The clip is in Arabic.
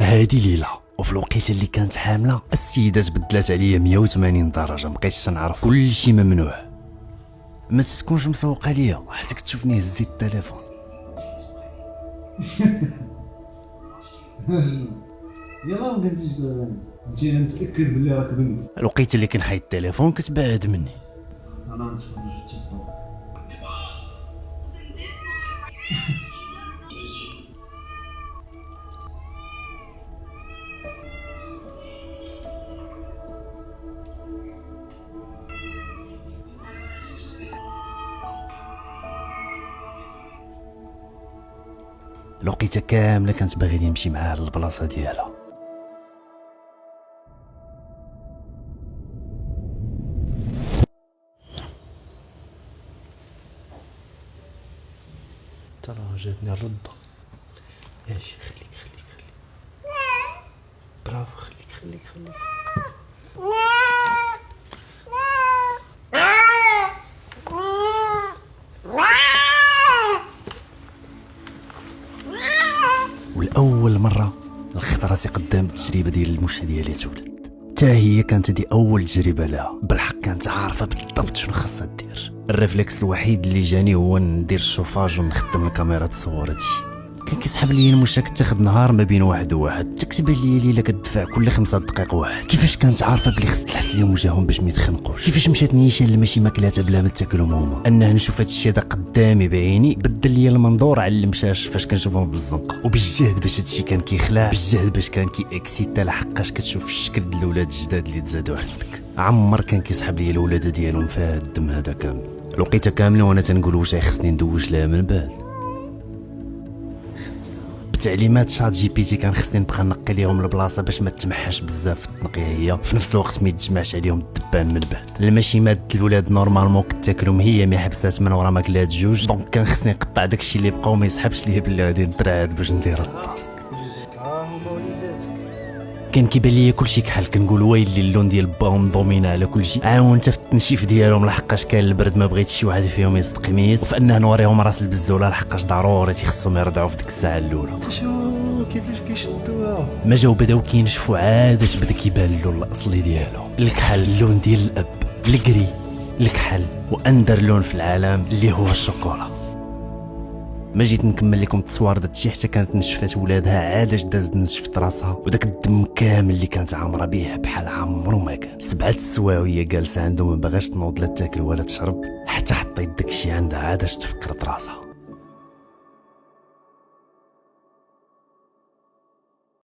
هادي ليلة وفي الوقيته اللي كانت حامله السيده تبدلات عليا 180 درجه. مابقيتش تنعرف كل شيء ممنوع. ما تكونش مسوقه ليا حتى كتشوفني هزيت التليفون. يلا ما كنتيش انت متاكد بلي راك بنت؟ الوقيته اللي كنحيد التليفون كتبعد مني. انا نتفرج في التيك توك. الوقيته كامله كانت باغي نمشي معاها للبلاصه ديالها. ترى جاتني الرده. اجي خليك برافو، خليك والأول مرة الخطراتي قدام التجربة ديال المشا ديالي تولد. تا هي كانت هذه أول تجربة لها. بالحق كانت عارفة بالضبط شنو خاصها دير. الريفلكس الوحيد اللي جاني هو ندير الشوفاج ونخدم الكاميرا تصور هادشي. كان كيسحب لي المشا كتاخد نهار ما بين واحد وواحد. تكتب لي ليله كتدفع كل 5 دقائق واحد. كيفاش كانت عارفه بلي خص تلحس ليهم وجههم باش ما يتخنقوش. كيفاش مشات نيشان لماشي ماكلاتها بلا ما تاكلهم هما. انه نشوف هادشي هذا قدامي بعيني بدل لي المنظور على المشاش فاش كنشوفهم بالزنقه. وبالجهد باش هادشي كان كيخلع، بالجهد باش كان كيكسيتا لحقاش كتشوف الشكل ديال الاولاد الجداد اللي تزادوا عندك. عمر كان كيسحب لي الولاده ديالهم في هاد الدم هذا كامل. الوقيته كامله وانا تنقول واش خصني ندوش لها من بعد. بتعليمات شات جي بي تي كان خصني نبقى نقي ليهم البلاصه باش ما تمحاش بزاف في التنقيه هي، في نفس الوقت ما يتجمعش عليهم الدبان من بعد. المشيمات الولاد نورمالمون كتاكلهم هي مي حبسات من ورا ماكلات جوج، دونك كان خصني نقطع داكشي اللي بقى وما يسحبش ليه باللي غادي نترعد باش ندير الطاسك. كان كيبان ليا كلشي كحل. كنقول ويلي اللون ديال باهم دومينا على كلشي. عاونت في التنشيف ديالهم لحقاش كان البرد ما بغيتش شي واحد فيهم يصدق ميت، وفانه نوريهم راس البزوله لحقاش ضروري تيخصهم يرضعوا في ديك الساعه الاولى. كيفاش كيشدوها؟ ما جاو بداو كينشفوا عاد اش بدا كيبان اللون الاصلي ديالهم. الكحل اللون ديال الاب، الكري، الكحل، واندر لون في العالم اللي هو الشوكولا. ما جيت نكمل لكم التصوير داكشي حتى كانت نشفات ولادها عاد اش دازت نشفت راسها، وداك الدم كامل اللي كانت عامره به بحال عمرو ما كان. 7 السوايع وهي جالسه عنده ما باغاش تنوض لا تاكل ولا تشرب، حتى حطيت داكشي عندها عاد اش تفكرت راسها.